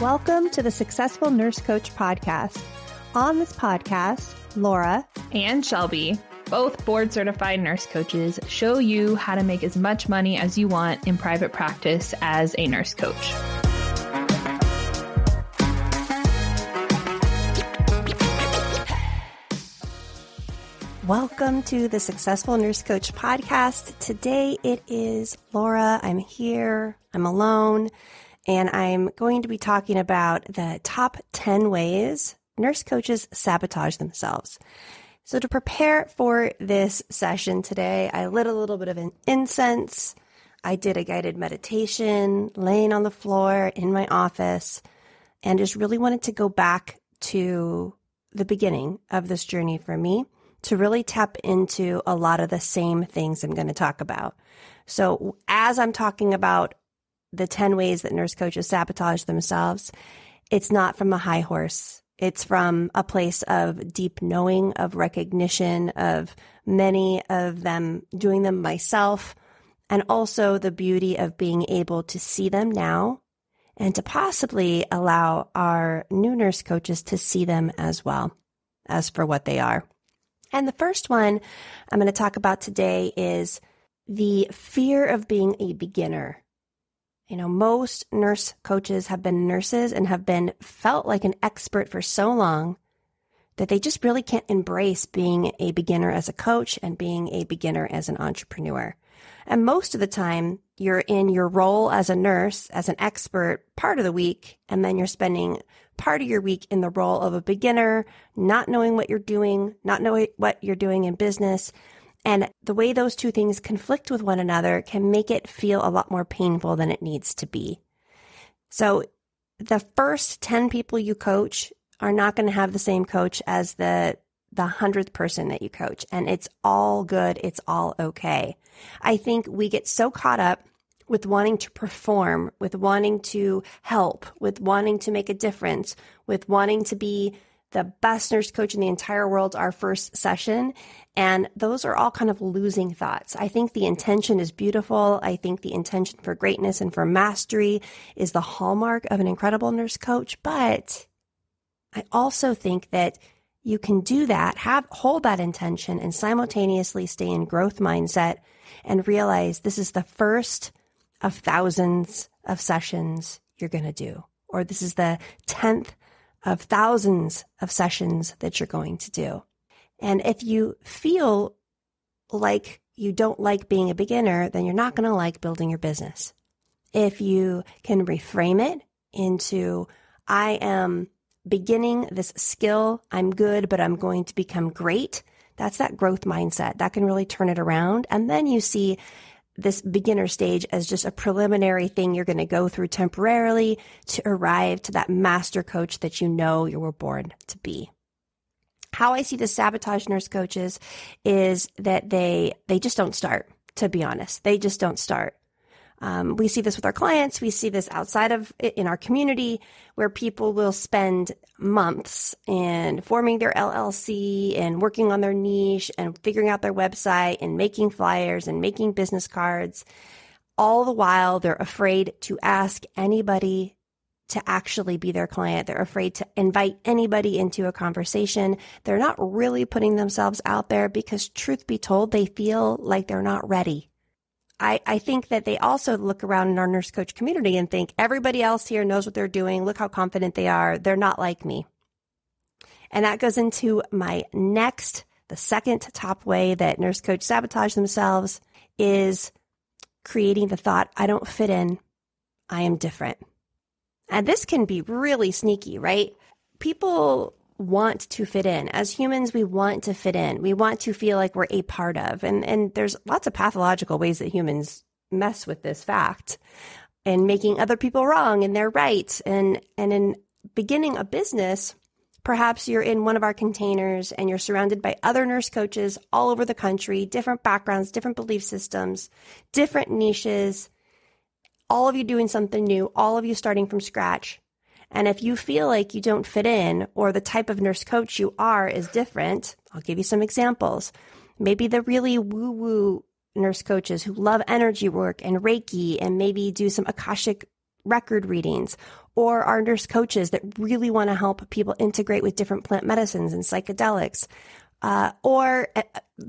Welcome to the Successful Nurse Coach podcast. On this podcast, Laura and Shelby, both board-certified nurse coaches, show you how to make as much money as you want in private practice as a nurse coach. Welcome to the Successful Nurse Coach podcast. Today it is Laura. I'm here. I'm alone. And I'm going to be talking about the top 10 ways nurse coaches sabotage themselves. So to prepare for this session today, I lit a little bit of an incense. I did a guided meditation, laying on the floor in my office, and just really wanted to go back to the beginning of this journey for me to really tap into a lot of the same things I'm going to talk about. So as I'm talking about the 10 ways that nurse coaches sabotage themselves, it's not from a high horse. It's from a place of deep knowing, of recognition, of many of them doing them myself, and also the beauty of being able to see them now and to possibly allow our new nurse coaches to see them as well as for what they are. And the first one I'm going to talk about today is the fear of being a beginner. You know, most nurse coaches have been nurses and have been felt like an expert for so long that they just really can't embrace being a beginner as a coach and being a beginner as an entrepreneur. And most of the time, you're in your role as a nurse, as an expert, part of the week, and then you're spending part of your week in the role of a beginner, not knowing what you're doing, not knowing what you're doing in business. And the way those two things conflict with one another can make it feel a lot more painful than it needs to be. So the first 10 people you coach are not going to have the same coach as the 100th person that you coach. And it's all good. It's all okay. I think we get so caught up with wanting to perform, with wanting to help, with wanting to make a difference, with wanting to be the best nurse coach in the entire world our first session. And those are all kind of losing thoughts. I think the intention is beautiful. I think the intention for greatness and for mastery is the hallmark of an incredible nurse coach. But I also think that you can do that, hold that intention and simultaneously stay in growth mindset and realize this is the first of thousands of sessions you're going to do, or this is the 10th of thousands of sessions that you're going to do. And if you feel like you don't like being a beginner, then you're not going to like building your business. If you can reframe it into, I am beginning this skill, I'm good, but I'm going to become great. That's that growth mindset. That can really turn it around. And then you see this beginner stage as just a preliminary thing you're going to go through temporarily to arrive to that master coach that you know you were born to be. How I see the sabotage nurse coaches is that they just don't start, to be honest. They just don't start. We see this with our clients. We see this outside of in our community where people will spend months in forming their LLC and working on their niche and figuring out their website and making flyers and making business cards. All the while, they're afraid to ask anybody to actually be their client. They're afraid to invite anybody into a conversation. They're not really putting themselves out there because, truth be told, they feel like they're not ready. I think that they also look around in our nurse coach community and think everybody else here knows what they're doing. Look how confident they are. They're not like me. And that goes into my next, the second top way that nurse coach sabotage themselves is creating the thought, I don't fit in. I am different. And this can be really sneaky, right? People want to fit in. As humans, we want to fit in. We want to feel like we're a part of. And there's lots of pathological ways that humans mess with this fact and making other people wrong and they're right. And in beginning a business, perhaps you're in one of our containers and you're surrounded by other nurse coaches all over the country, different backgrounds, different belief systems, different niches, all of you doing something new, all of you starting from scratch. And if you feel like you don't fit in or the type of nurse coach you are is different, I'll give you some examples. Maybe the really woo-woo nurse coaches who love energy work and Reiki and maybe do some Akashic record readings, or our nurse coaches that really want to help people integrate with different plant medicines and psychedelics, or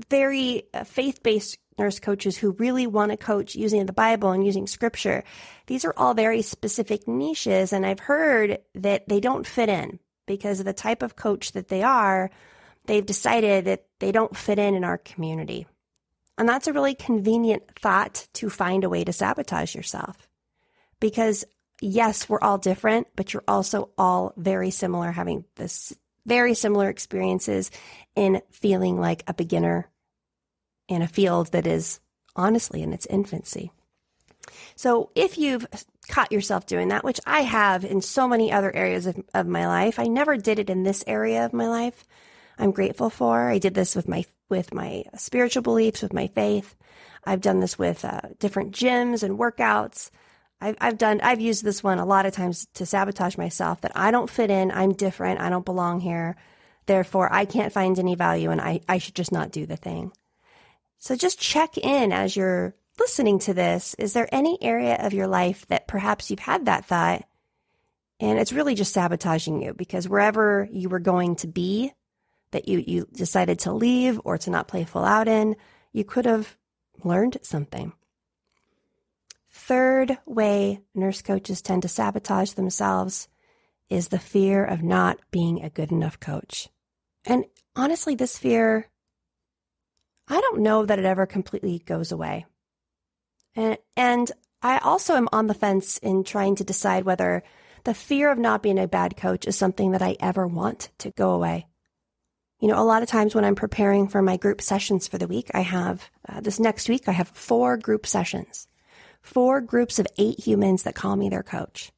very faith-based nurse coaches who really want to coach using the Bible and using scripture. These are all very specific niches, and I've heard that they don't fit in because of the type of coach that they are. They've decided that they don't fit in our community. And that's a really convenient thought to find a way to sabotage yourself. Because yes, we're all different, but you're also all very similar, having this very similar experiences in feeling like a beginner in a field that is honestly in its infancy. So if you've caught yourself doing that, which I have in so many other areas of my life, I never did it in this area of my life. I'm grateful for. I did this with my spiritual beliefs, with my faith. I've done this with different gyms and workouts. I've used this one a lot of times to sabotage myself, that I don't fit in, I'm different, I don't belong here. Therefore, I can't find any value and I should just not do the thing. So just check in as you're listening to this. Is there any area of your life that perhaps you've had that thought and it's really just sabotaging you? Because wherever you were going to be, that you decided to leave or to not play full out in, you could have learned something. Third way nurse coaches tend to sabotage themselves is the fear of not being a good enough coach. And honestly, this fear, I don't know that it ever completely goes away. And I also am on the fence in trying to decide whether the fear of not being a bad coach is something that I ever want to go away. You know, a lot of times when I'm preparing for my group sessions for the week, I have, this next week, I have 4 group sessions, 4 groups of 8 humans that call me their coach.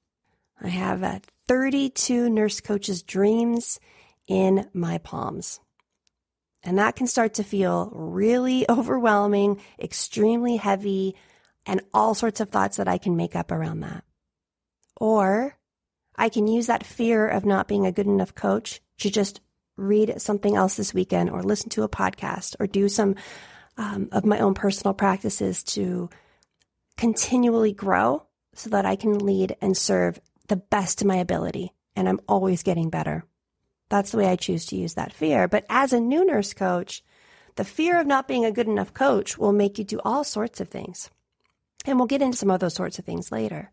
I have 32 nurse coaches' dreams in my palms. And that can start to feel really overwhelming, extremely heavy, and all sorts of thoughts that I can make up around that. Or I can use that fear of not being a good enough coach to just read something else this weekend or listen to a podcast or do some of my own personal practices to continually grow so that I can lead and serve the best of my ability. And I'm always getting better. That's the way I choose to use that fear. But as a new nurse coach, the fear of not being a good enough coach will make you do all sorts of things. And we'll get into some of those sorts of things later.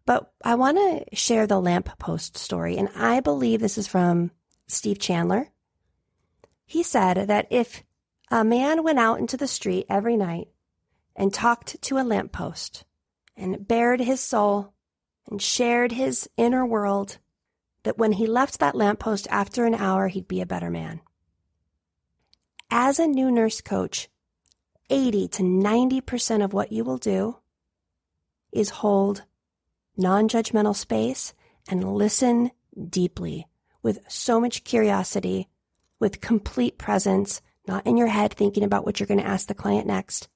But I want to share the lamppost story. And I believe this is from Steve Chandler. He said that if a man went out into the street every night and talked to a lamppost and bared his soul and shared his inner world, that when he left that lamppost after an hour, he'd be a better man. As a new nurse coach, 80 to 90% of what you will do is hold non-judgmental space and listen deeply with so much curiosity, with complete presence, not in your head thinking about what you're going to ask the client next.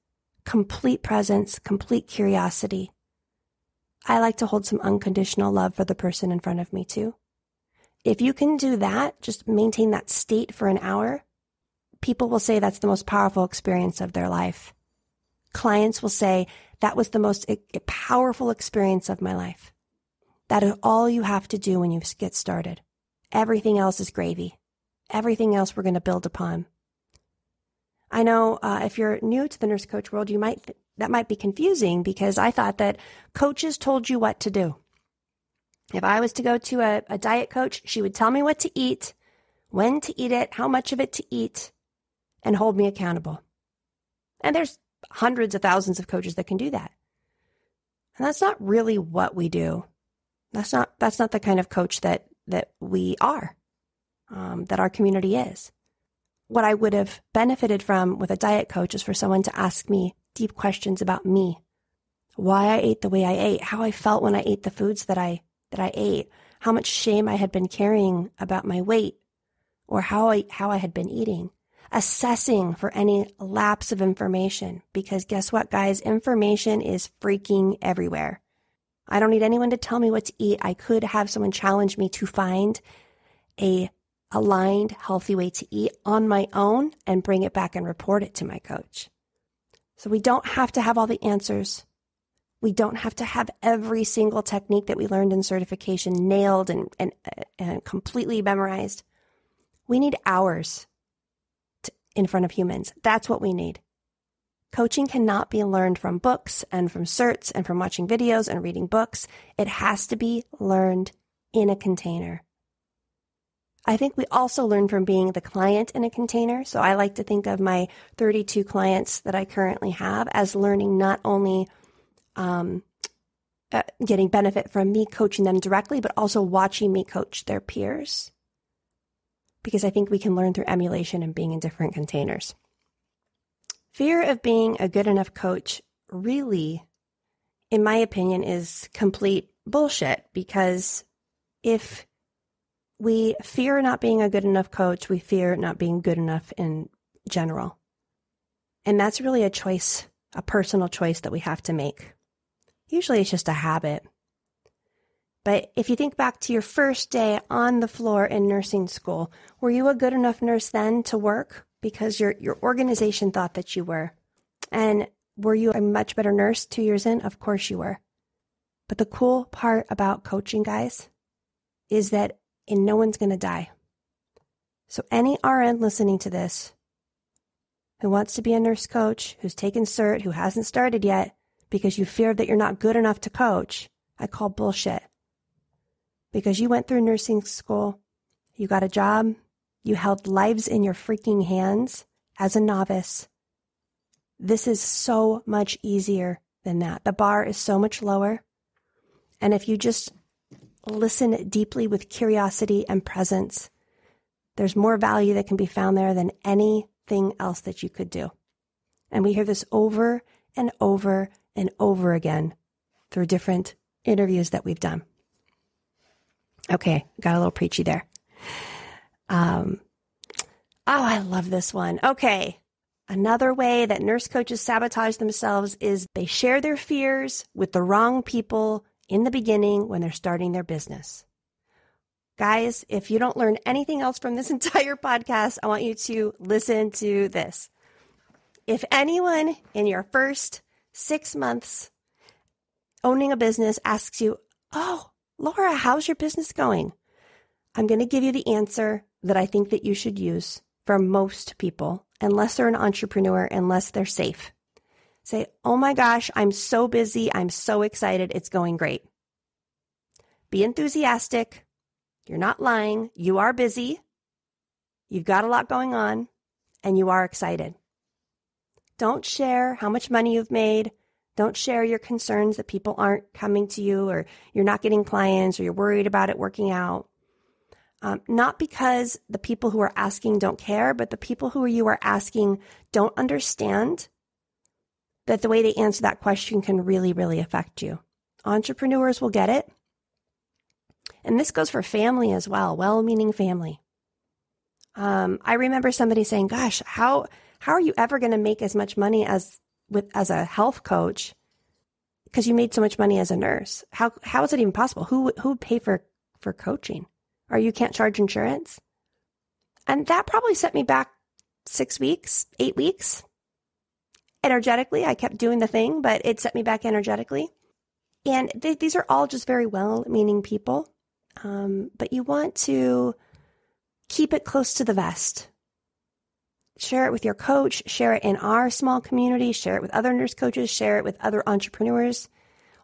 Complete presence, complete curiosity. I like to hold some unconditional love for the person in front of me too. If you can do that, just maintain that state for an hour, people will say that's the most powerful experience of their life. Clients will say that was the most powerful experience of my life. That is all you have to do when you get started. Everything else is gravy. Everything else we're going to build upon. I know if you're new to the nurse coach world, that might be confusing because I thought that coaches told you what to do. If I was to go to a diet coach, she would tell me what to eat, when to eat it, how much of it to eat, and hold me accountable. And there's hundreds of thousands of coaches that can do that. And that's not really what we do. That's not the kind of coach that we are, that our community is. What I would have benefited from with a diet coach is for someone to ask me deep questions about me, why I ate the way I ate, how I felt when I ate the foods that I ate, how much shame I had been carrying about my weight, or how I had been eating, assessing for any lapse of information. Because guess what, guys? Information is freaking everywhere. I don't need anyone to tell me what to eat. I could have someone challenge me to find a aligned, healthy way to eat on my own and bring it back and report it to my coach. So we don't have to have all the answers. We don't have to have every single technique that we learned in certification nailed and completely memorized. We need hours in front of humans. That's what we need. Coaching cannot be learned from books and from certs and from watching videos and reading books. It has to be learned in a container. I think we also learn from being the client in a container. So I like to think of my 32 clients that I currently have as learning not only getting benefit from me coaching them directly, but also watching me coach their peers. Because I think we can learn through emulation and being in different containers. Fear of being a good enough coach really, in my opinion, is complete bullshit. Because if we fear not being a good enough coach, we fear not being good enough in general. And that's really a choice, a personal choice that we have to make. Usually it's just a habit. But if you think back to your first day on the floor in nursing school, were you a good enough nurse then to work? Because your organization thought that you were. And were you a much better nurse 2 years in? Of course you were. But the cool part about coaching, guys, is that no one's going to die. So any RN listening to this who wants to be a nurse coach, who's taken cert, who hasn't started yet, because you fear that you're not good enough to coach, I call bullshit. Because you went through nursing school, you got a job, you held lives in your freaking hands as a novice. This is so much easier than that. The bar is so much lower. And if you just listen deeply with curiosity and presence, there's more value that can be found there than anything else that you could do. And we hear this over and over and over again through different interviews that we've done. Okay, got a little preachy there. I love this one. Okay, another way that nurse coaches sabotage themselves is they share their fears with the wrong people in the beginning when they're starting their business. Guys, if you don't learn anything else from this entire podcast, I want you to listen to this. If anyone in your first 6 months owning a business asks you, "Oh, Laura, how's your business going?" I'm going to give you the answer that I think that you should use for most people, unless they're an entrepreneur, unless they're safe. Say, "Oh my gosh, I'm so busy. I'm so excited. It's going great." Be enthusiastic. You're not lying. You are busy. You've got a lot going on, and you are excited. Don't share how much money you've made. Don't share your concerns that people aren't coming to you, or you're not getting clients, or you're worried about it working out. Not because the people who are asking don't care, but the people who you are asking don't understand that the way they answer that question can really, really affect you. Entrepreneurs will get it. And this goes for family as well, well-meaning family. I remember somebody saying, "Gosh, how are you ever going to make as much money as a health coach because you made so much money as a nurse? How is it even possible? Who would pay for coaching? Or you can't charge insurance?" And that probably set me back 6 weeks, 8 weeks. Energetically, I kept doing the thing, but it set me back energetically. And these are all just very well-meaning people. But you want to keep it close to the vest. Share it with your coach, share it in our small community, share it with other nurse coaches, share it with other entrepreneurs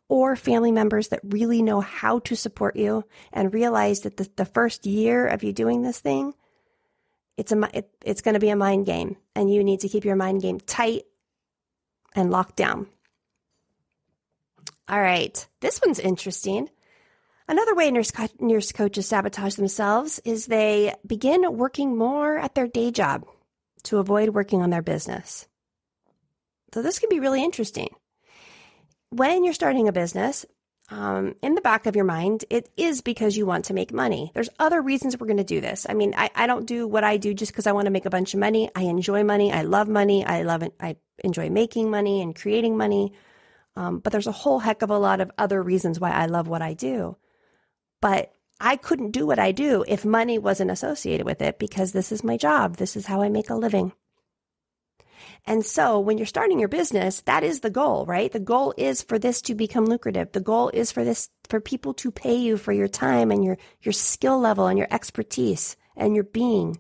or family members that really know how to support you, and realize that the first year of you doing this thing, it's going to be a mind game, and you need to keep your mind game tight and locked down. All right, this one's interesting. Another way nurse coaches sabotage themselves is they begin working more at their day job to avoid working on their business. So this can be really interesting. When you're starting a business, in the back of your mind, it is because you want to make money. There's other reasons we're going to do this. I mean, I don't do what I do just because I want to make a bunch of money. I enjoy money. I love money. I enjoy making money and creating money. But there's a whole heck of a lot of other reasons why I love what I do. But I couldn't do what I do if money wasn't associated with it, because this is my job. This is how I make a living. And so when you're starting your business, that is the goal, right? The goal is for this to become lucrative. The goal is for people to pay you for your time and your skill level and your expertise and your being.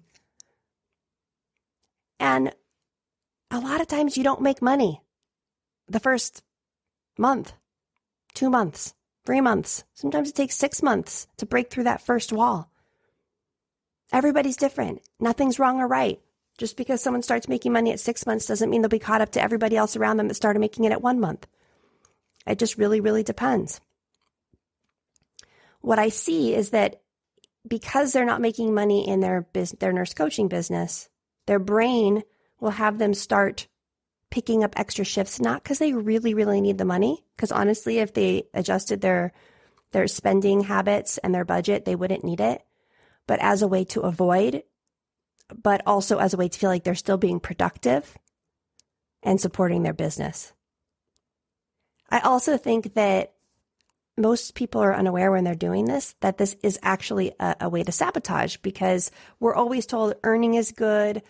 And a lot of times you don't make money the first month, 2 months, 3 months. Sometimes it takes 6 months to break through that first wall. Everybody's different. Nothing's wrong or right. Just because someone starts making money at 6 months doesn't mean they'll be caught up to everybody else around them that started making it at 1 month. It just really, really depends. What I see is that because they're not making money in their nurse coaching business, their brain will have them start picking up extra shifts, not because they really, really need the money. Because honestly, if they adjusted their spending habits and their budget, they wouldn't need it. But as a way to avoid, but also as a way to feel like they're still being productive and supporting their business. I also think that most people are unaware when they're doing this, that this is actually a way to sabotage, because we're always told earning is good.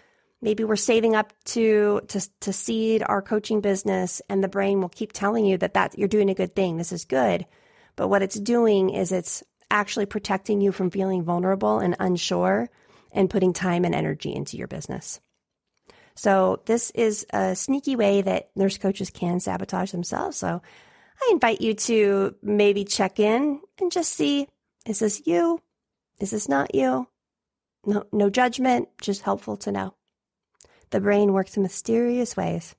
Maybe we're saving up to seed our coaching business, and the brain will keep telling you that you're doing a good thing. This is good. But what it's doing is it's actually protecting you from feeling vulnerable and unsure and putting time and energy into your business. So this is a sneaky way that nurse coaches can sabotage themselves. So I invite you to maybe check in and just see, is this you? Is this not you? No judgment, just helpful to know. The brain works in mysterious ways.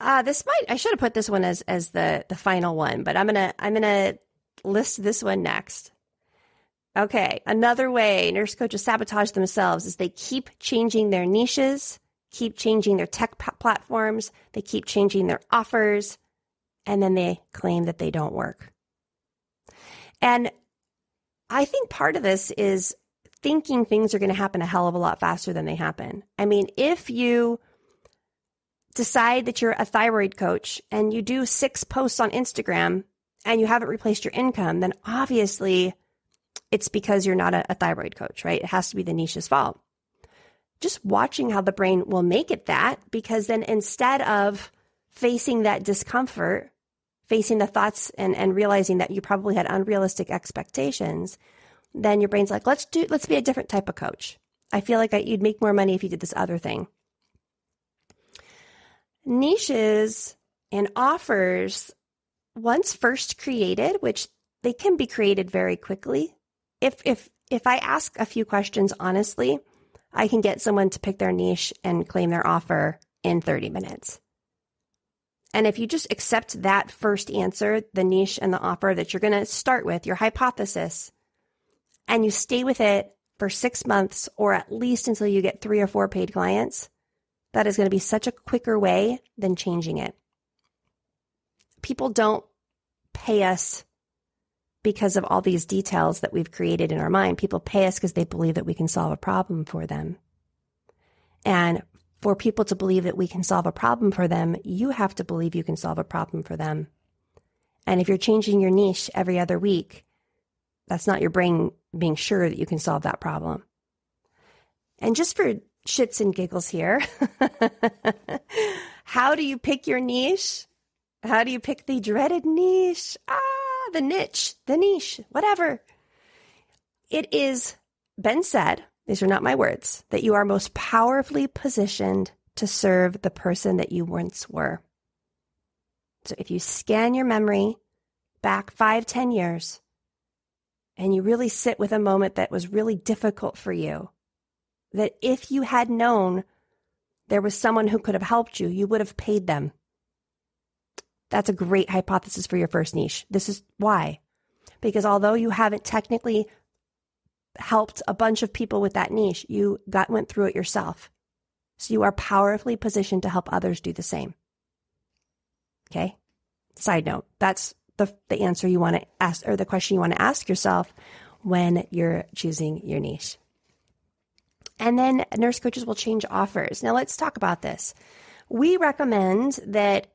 I should have put this one as the final one, but I'm gonna list this one next. Okay, another way nurse coaches sabotage themselves is they keep changing their niches, keep changing their tech platforms, they keep changing their offers, and then they claim that they don't work. And I think part of this is thinking things are going to happen a hell of a lot faster than they happen. I mean, if you decide that you're a thyroid coach and you do 6 posts on Instagram and you haven't replaced your income, then obviously it's because you're not a thyroid coach, right? It has to be the niche's fault. Just watching how the brain will make it that, because then instead of facing that discomfort, facing the thoughts and realizing that you probably had unrealistic expectations, then your brain's like, let's be a different type of coach. I feel like you'd make more money if you did this other thing. Niches and offers, once first created, which they can be created very quickly. If I ask a few questions honestly, I can get someone to pick their niche and claim their offer in 30 minutes. And if you just accept that first answer, the niche and the offer that you're going to start with, your hypothesis, and you stay with it for 6 months or at least until you get 3 or 4 paid clients, that is going to be such a quicker way than changing it. People don't pay us because of all these details that we've created in our mind. People pay us because they believe that we can solve a problem for them. And for people to believe that we can solve a problem for them, you have to believe you can solve a problem for them. And if you're changing your niche every other week, that's not your brain being sure that you can solve that problem. And just for shits and giggles here, how do you pick your niche? How do you pick the dreaded niche? The niche, whatever. It is been said, these are not my words, that you are most powerfully positioned to serve the person that you once were. So if you scan your memory back 5-10 years, and you really sit with a moment that was really difficult for you, that if you had known there was someone who could have helped you, you would have paid them. That's a great hypothesis for your first niche. This is why. Because although you haven't technically helped a bunch of people with that niche, you went through it yourself. So you are powerfully positioned to help others do the same. Okay? Side note, that's the answer you want to ask, or the question you want to ask yourself when you're choosing your niche. And then nurse coaches will change offers. Now let's talk about this. We recommend that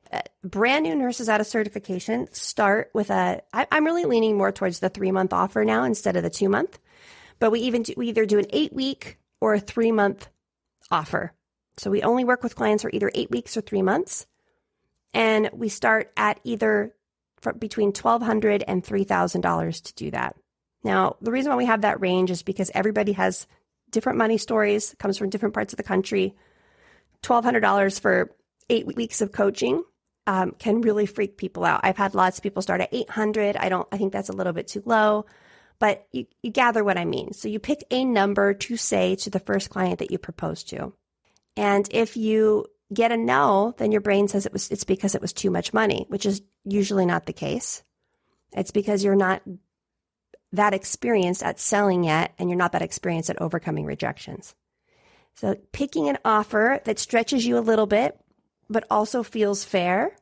brand new nurses out of certification start with I'm really leaning more towards the 3-month offer now instead of the 2-month, but we either do an 8-week or a 3-month offer. So we only work with clients for either 8 weeks or 3 months. And we start at either between $1,200 and $3,000 to do that. Now, the reason why we have that range is because everybody has different money stories, comes from different parts of the country. $1,200 for 8 weeks of coaching can really freak people out. I've had lots of people start at $800. I think that's a little bit too low, but you gather what I mean. So you pick a number to say to the first client that you propose to. And if you get a no, then your brain says it's because it was too much money, which is usually not the case. It's because you're not that experienced at selling yet, and you're not that experienced at overcoming rejections. So picking an offer that stretches you a little bit, but also feels fair,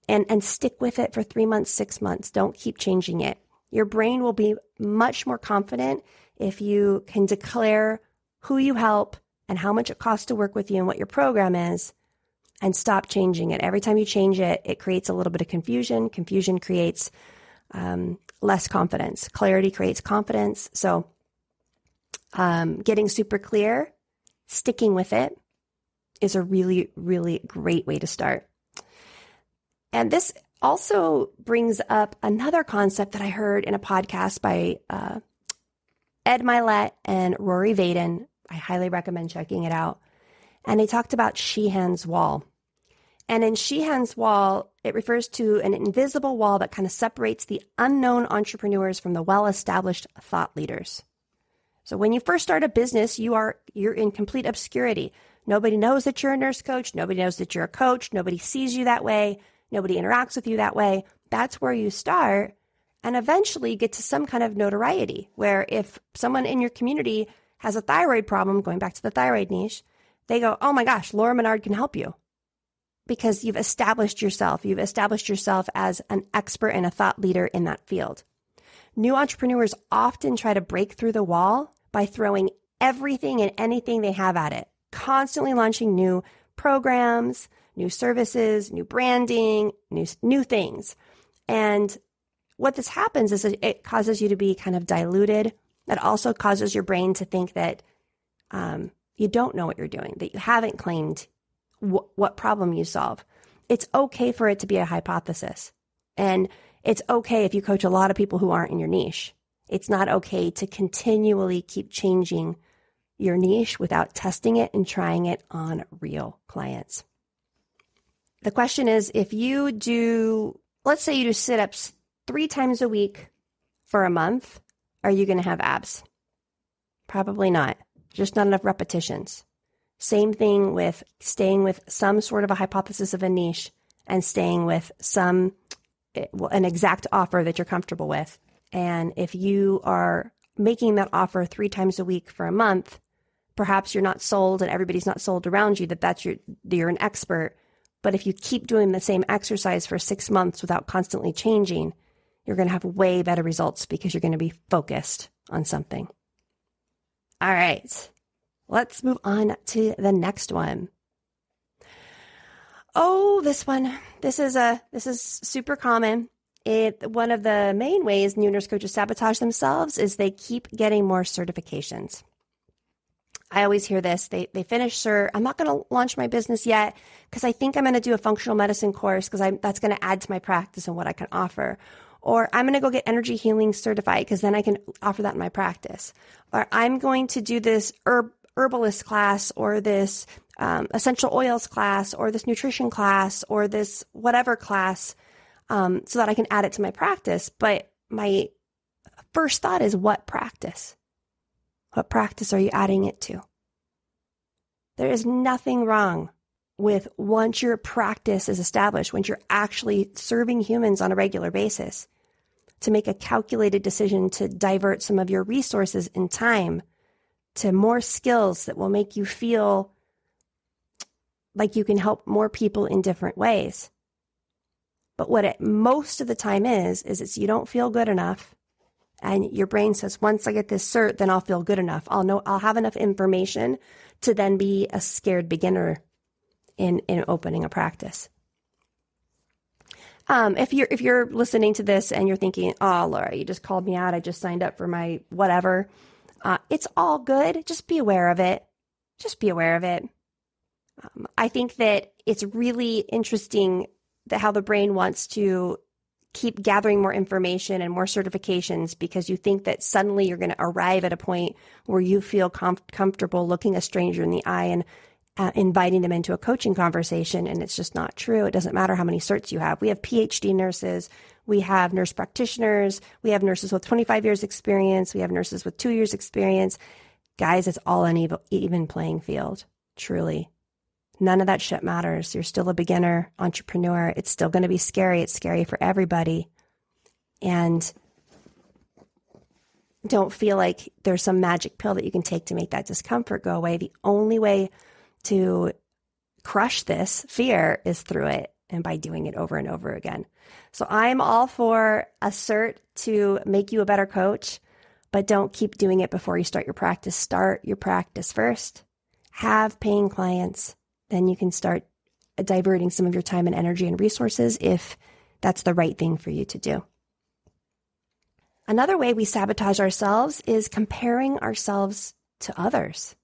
and stick with it for 3 months, 6 months. Don't keep changing it. Your brain will be much more confident if you can declare who you help and how much it costs to work with you and what your program is, and stop changing it. Every time you change it, it creates a little bit of confusion. Confusion creates less confidence. Clarity creates confidence. So getting super clear, sticking with it is a really, really great way to start. And this also brings up another concept that I heard in a podcast by Ed Milet and Rory Vaden. I highly recommend checking it out. And they talked about Sheehan's wall. And in Sheehan's wall, it refers to an invisible wall that kind of separates the unknown entrepreneurs from the well-established thought leaders. So when you first start a business, you're in complete obscurity. Nobody knows that you're a nurse coach. Nobody knows that you're a coach. Nobody sees you that way. Nobody interacts with you that way. That's where you start. And eventually you get to some kind of notoriety where if someone in your community has a thyroid problem, going back to the thyroid niche, they go, oh my gosh, Laura Menard can help you. Because you've established yourself. You've established yourself as an expert and a thought leader in that field. New entrepreneurs often try to break through the wall by throwing everything and anything they have at it, constantly launching new programs, new services, new branding, new things. And what this happens is it causes you to be kind of diluted. That also causes your brain to think that you don't know what you're doing, that you haven't claimed what problem you solve. It's okay for it to be a hypothesis. And it's okay if you coach a lot of people who aren't in your niche. It's not okay to continually keep changing your niche without testing it and trying it on real clients. The question is, if you do, let's say you do sit-ups 3 times a week for a month, are you going to have abs? Probably not. Just not enough repetitions. Same thing with staying with some sort of a hypothesis of a niche and staying with an exact offer that you're comfortable with. And if you are making that offer 3 times a week for a month, perhaps you're not sold and everybody's not sold around you that you're an expert. But if you keep doing the same exercise for 6 months without constantly changing, you're going to have way better results because you're going to be focused on something. All right. Let's move on to the next one. Oh, this one. This is super common. One of the main ways new nurse coaches sabotage themselves is they keep getting more certifications. I always hear this. They finish cert. I'm not going to launch my business yet because I think I'm going to do a functional medicine course because that's going to add to my practice and what I can offer. Or I'm going to go get energy healing certified because then I can offer that in my practice. Or I'm going to do this herbalist class or this essential oils class or this nutrition class or this whatever class so that I can add it to my practice. But my first thought is, what practice? What practice are you adding it to? There is nothing wrong with once your practice is established, once you're actually serving humans on a regular basis, to make a calculated decision to divert some of your resources and time to more skills that will make you feel like you can help more people in different ways. But what it most of the time is it's you don't feel good enough. And your brain says, once I get this cert, then I'll feel good enough. I'll have enough information to then be a scared beginner in opening a practice. If you're listening to this and you're thinking, oh, Laura, you just called me out. I just signed up for my whatever. It's all good. Just be aware of it. Just be aware of it. I think that it's really interesting that how the brain wants to keep gathering more information and more certifications because you think that suddenly you're going to arrive at a point where you feel comfortable looking a stranger in the eye and inviting them into a coaching conversation. And it's just not true. It doesn't matter how many certs you have. We have PhD nurses. We have nurse practitioners. We have nurses with 25 years experience. We have nurses with 2 years experience. Guys, it's all an even playing field, truly. None of that shit matters. You're still a beginner entrepreneur. It's still going to be scary. It's scary for everybody. And don't feel like there's some magic pill that you can take to make that discomfort go away. The only way to crush this fear is through it and by doing it over and over again. So I'm all for a cert to make you a better coach, but don't keep doing it before you start your practice. Start your practice first. Have paying clients. Then you can start diverting some of your time and energy and resources if that's the right thing for you to do. Another way we sabotage ourselves is comparing ourselves to others.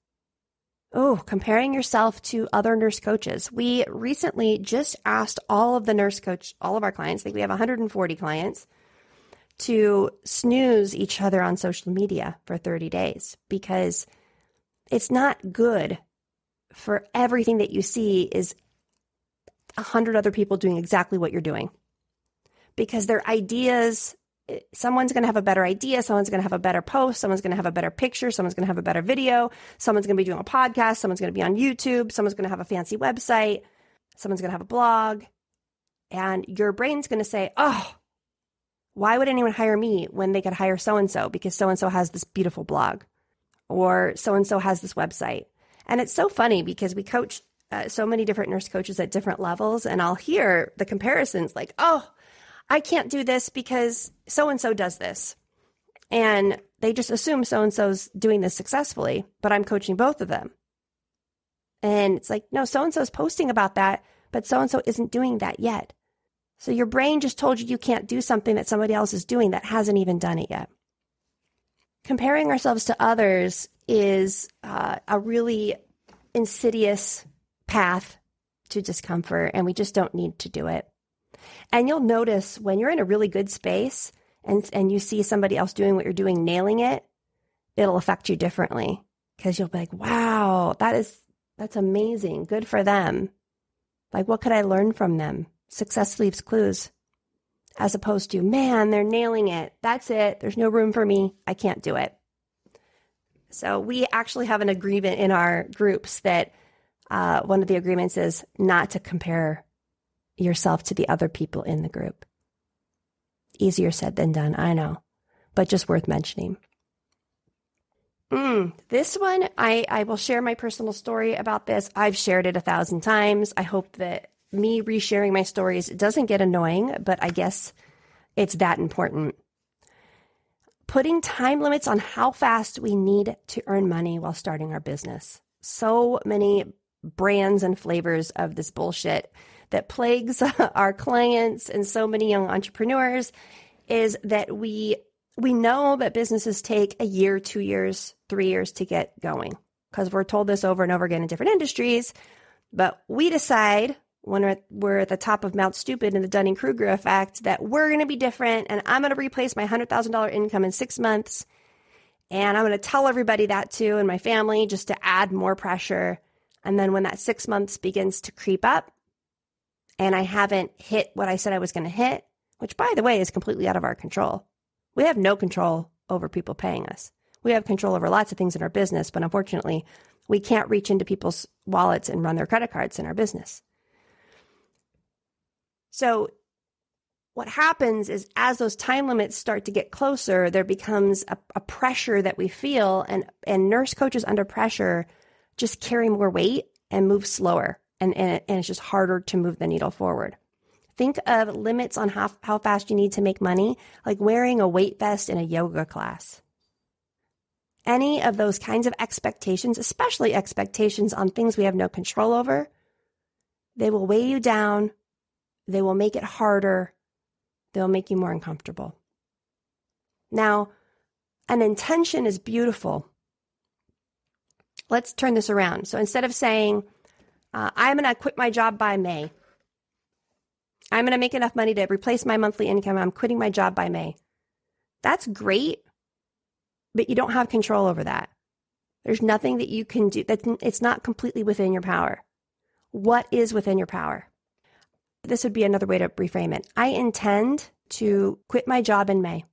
Oh, comparing yourself to other nurse coaches. We recently just asked all of our clients, I think we have 140 clients, to snooze each other on social media for 30 days because it's not good for everything that you see is 100 other people doing exactly what you're doing. Because their ideas, someone's going to have a better idea, someone's going to have a better post, someone's going to have a better picture, someone's going to have a better video, someone's going to be doing a podcast, someone's going to be on YouTube, someone's going to have a fancy website, someone's going to have a blog. And your brain's going to say, oh, why would anyone hire me when they could hire so-and-so because so-and-so has this beautiful blog or so-and-so has this website. And it's so funny because we coach so many different nurse coaches at different levels, and I'll hear the comparisons like, oh, I can't do this because so-and-so does this. And they just assume so-and-so's doing this successfully, but I'm coaching both of them. And it's like, no, so-and-so's posting about that, but so-and-so isn't doing that yet. So your brain just told you can't do something that somebody else is doing that hasn't even done it yet. Comparing ourselves to others is a really insidious path to discomfort, and we just don't need to do it. And you'll notice when you're in a really good space and you see somebody else doing what you're doing, nailing it, it'll affect you differently because you'll be like, wow, that's amazing. Good for them. Like, what could I learn from them? Success leaves clues. As opposed to, man, they're nailing it. That's it. There's no room for me. I can't do it. So we actually have an agreement in our groups that one of the agreements is not to compare yourself to the other people in the group. Easier said than done, I know, but just worth mentioning. This one, I will share my personal story about this. I've shared it 1,000 times. I hope that me resharing my stories doesn't get annoying, but I guess it's that important. Putting time limits on how fast we need to earn money while starting our business. So many brands and flavors of this bullshit that plagues our clients and so many young entrepreneurs is that we know that businesses take a year, 2 years, 3 years to get going because we're told this over and over again in different industries. But we decide when we're at the top of Mount Stupid in the Dunning-Kruger effect that we're going to be different and I'm going to replace my $100,000 income in 6 months. And I'm going to tell everybody that too and my family just to add more pressure. And then when that 6 months begins to creep up and I haven't hit what I said I was going to hit, which by the way is completely out of our control. We have no control over people paying us. We have control over lots of things in our business, but unfortunately, we can't reach into people's wallets and run their credit cards in our business. So what happens is as those time limits start to get closer, there becomes a pressure that we feel, and nurse coaches under pressure just carry more weight and move slower, and it's just harder to move the needle forward. Think of limits on how fast you need to make money, like wearing a weight vest in a yoga class. Any of those kinds of expectations, especially expectations on things we have no control over, they will weigh you down. They will make it harder. They'll make you more uncomfortable. Now, an intention is beautiful. Let's turn this around. So instead of saying, I'm going to quit my job by May. I'm going to make enough money to replace my monthly income. I'm quitting my job by May. That's great, but you don't have control over that. There's nothing that you can do. It's not completely within your power. What is within your power? This would be another way to reframe it. I intend to quit my job in May,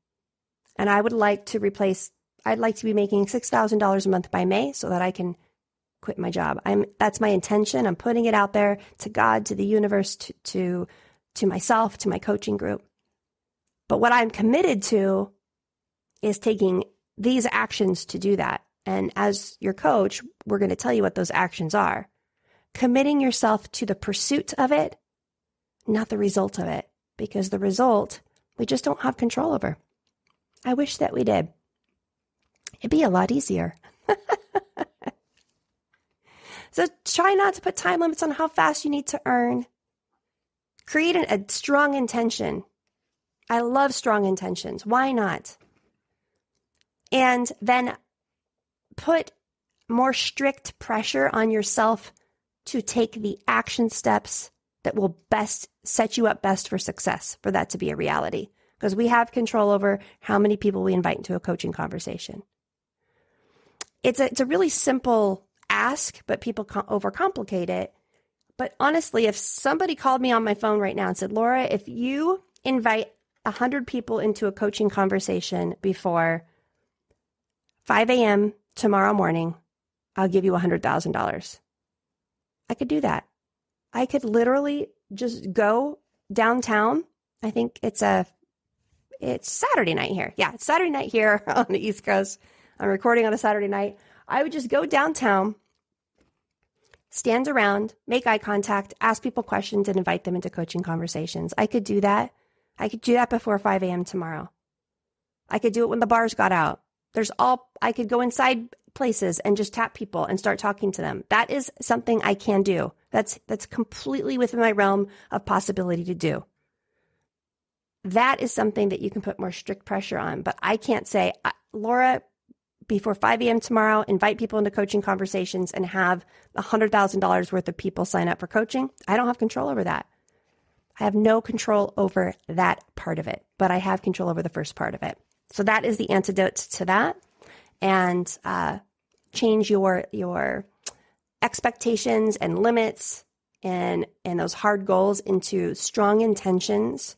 and I'd like to be making $6,000 a month by May so that I can quit my job. That's my intention. I'm putting it out there to God, to the universe, to myself, to my coaching group. But what I'm committed to is taking these actions to do that. And as your coach, we're going to tell you what those actions are. Committing yourself to the pursuit of it, not the result of it, because the result we just don't have control over. I wish that we did. It'd be a lot easier. So try not to put time limits on how fast you need to earn. Create a strong intention. I love strong intentions. Why not? And then put more strict pressure on yourself to take the action steps that will best set you up best for success, for that to be a reality. Because we have control over how many people we invite into a coaching conversation. It's a really simple ask, but people overcomplicate it. But honestly, if somebody called me on my phone right now and said, Laura, if you invite 100 people into a coaching conversation before 5 a.m. tomorrow morning, I'll give you $100,000. I could do that. I could literally just go downtown. I think it's Saturday night here. Yeah, it's Saturday night here on the East Coast. I'm recording on a Saturday night. I would just go downtown, stand around, make eye contact, ask people questions, and invite them into coaching conversations. I could do that. I could do that before 5 a.m. tomorrow. I could do it when the bars got out. I could go inside places and just tap people and start talking to them. That is something I can do. That's completely within my realm of possibility to do. That is something that you can put more strict pressure on. But I can't say, Laura, before 5 a.m. tomorrow, invite people into coaching conversations and have $100,000 worth of people sign up for coaching. I don't have control over that. I have no control over that part of it, but I have control over the first part of it. So that is the antidote to that. And change your expectations and limits and those hard goals into strong intentions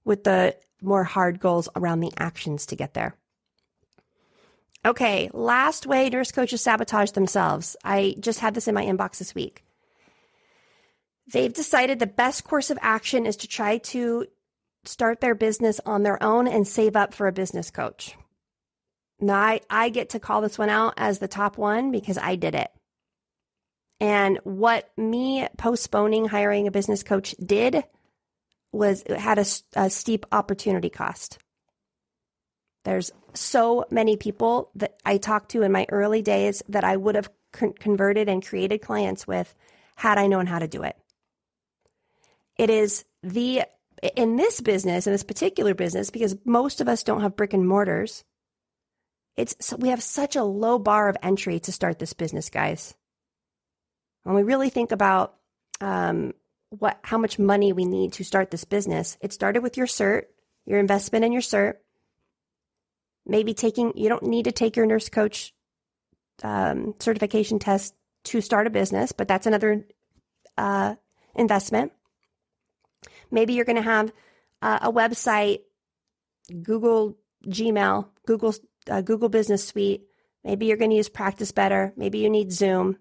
with the more hard goals around the actions to get there. Okay, last way nurse coaches sabotage themselves. I just had this in my inbox this week. They've decided the best course of action is to try to start their business on their own and save up for a business coach. Now, I get to call this one out as the top one because I did it. And what me postponing hiring a business coach did was it had a steep opportunity cost. There's so many people that I talked to in my early days that I would have converted and created clients with had I known how to do it. It is in this business, in this particular business, because most of us don't have brick and mortars, we have such a low bar of entry to start this business, guys. When we really think about how much money we need to start this business, it started with your cert, your investment in your cert. Maybe you don't need to take your nurse coach certification test to start a business, but that's another investment. Maybe you're going to have a website, Google Gmail, Google Business Suite. Maybe you're going to use Practice Better. Maybe you need Zoom.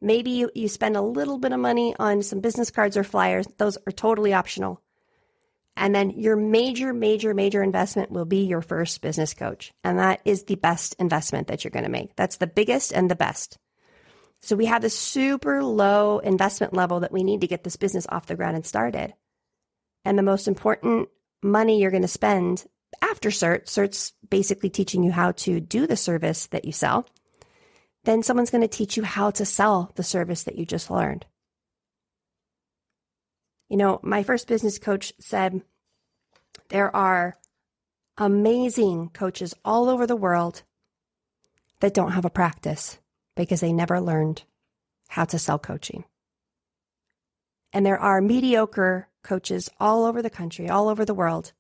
Maybe you spend a little bit of money on some business cards or flyers. Those are totally optional. And then your major investment will be your first business coach. And that is the best investment that you're going to make. That's the biggest and the best. So we have this super low investment level that we need to get this business off the ground and started. And the most important money you're going to spend after cert's basically teaching you how to do the service that you sell. Then someone's going to teach you how to sell the service that you just learned. You know, my first business coach said there are amazing coaches all over the world that don't have a practice because they never learned how to sell coaching. And there are mediocre coaches all over the country, all over the world,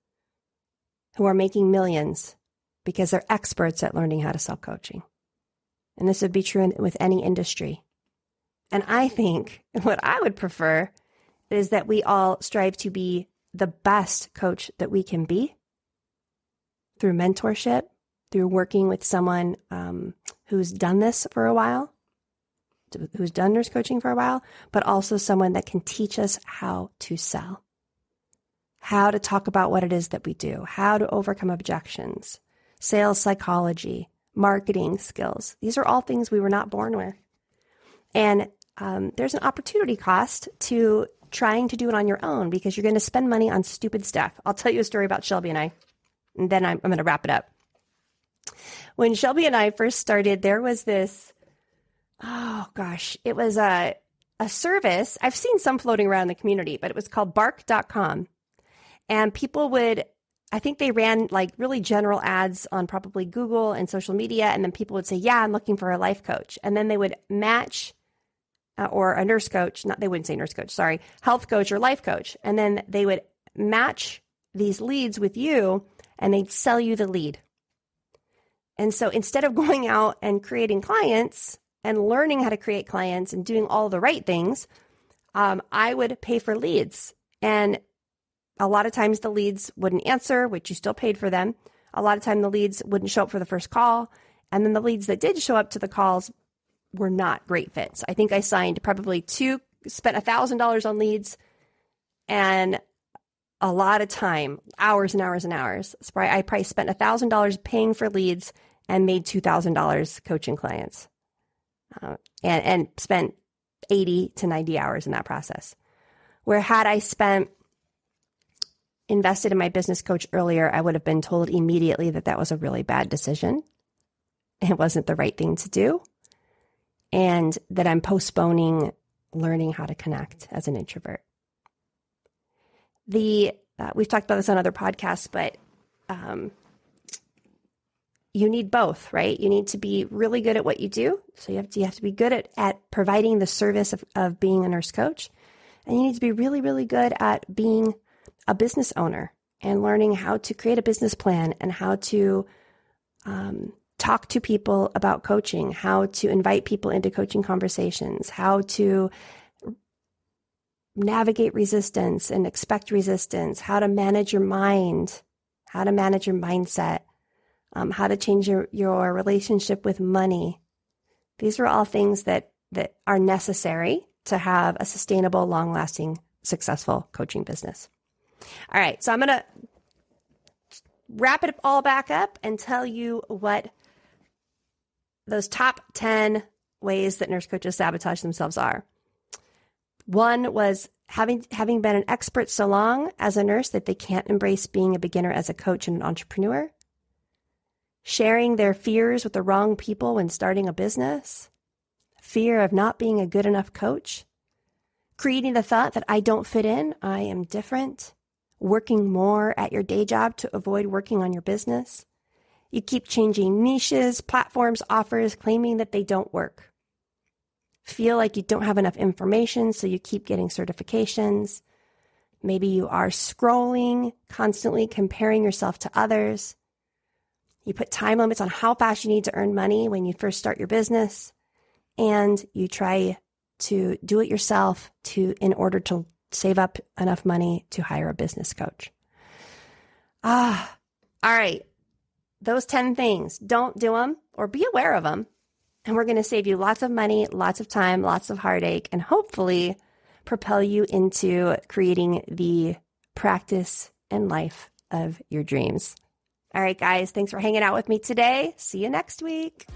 who are making millions because they're experts at learning how to sell coaching. And this would be true with any industry. And I think what I would prefer is that we all strive to be the best coach that we can be through mentorship, through working with someone who's done this for a while, who's done nurse coaching for a while, but also someone that can teach us how to sell, how to talk about what it is that we do, how to overcome objections, sales psychology, marketing skills. These are all things we were not born with. And there's an opportunity cost to trying to do it on your own because you're going to spend money on stupid stuff. I'll tell you a story about Shelby and I, and then I'm going to wrap it up. When Shelby and I first started, there was this, it was a service. I've seen some floating around the community, but it was called bark.com. And people would, I think they ran like really general ads on probably Google and social media. And then people would say, yeah, I'm looking for a life coach. And then they would match or a nurse coach, they wouldn't say nurse coach, sorry, health coach or life coach. And then they would match these leads with you and they'd sell you the lead. And so instead of going out and creating clients and learning how to create clients and doing all the right things, I would pay for leads. And a lot of times the leads wouldn't answer, which you still paid for them. A lot of time the leads wouldn't show up for the first call. And then the leads that did show up to the calls were not great fits. I think I signed probably spent $1,000 on leads and a lot of time, hours and hours and hours. So I probably spent $1,000 paying for leads and made $2,000 coaching clients and spent 80 to 90 hours in that process. Where had I invested in my business coach earlier, I would have been told immediately that was a really bad decision. It wasn't the right thing to do. And that I'm postponing learning how to connect as an introvert. We've talked about this on other podcasts, but you need both, right? You need to be really good at what you do. So you have to be good at providing the service of being a nurse coach. And you need to be really, really good at being a business owner and learning how to create a business plan and how to talk to people about coaching, how to invite people into coaching conversations, how to navigate resistance and expect resistance, how to manage your mind, how to manage your mindset, how to change your relationship with money. These are all things that are necessary to have a sustainable, long-lasting, successful coaching business. All right, so I'm going to wrap it all back up and tell you what those top 10 ways that nurse coaches sabotage themselves are. One was having been an expert so long as a nurse that they can't embrace being a beginner as a coach and an entrepreneur. Sharing their fears with the wrong people when starting a business. Fear of not being a good enough coach. Creating the thought that I don't fit in, I am different. Working more at your day job to avoid working on your business. You keep changing niches, platforms, offers, claiming that they don't work. Feel like you don't have enough information, so you keep getting certifications. Maybe you are scrolling, constantly comparing yourself to others. You put time limits on how fast you need to earn money when you first start your business. And you try to do it yourself in order to save up enough money to hire a business coach. All right. Those 10 things, don't do them or be aware of them. And we're going to save you lots of money, lots of time, lots of heartache, and hopefully propel you into creating the practice and life of your dreams. All right, guys, thanks for hanging out with me today. See you next week.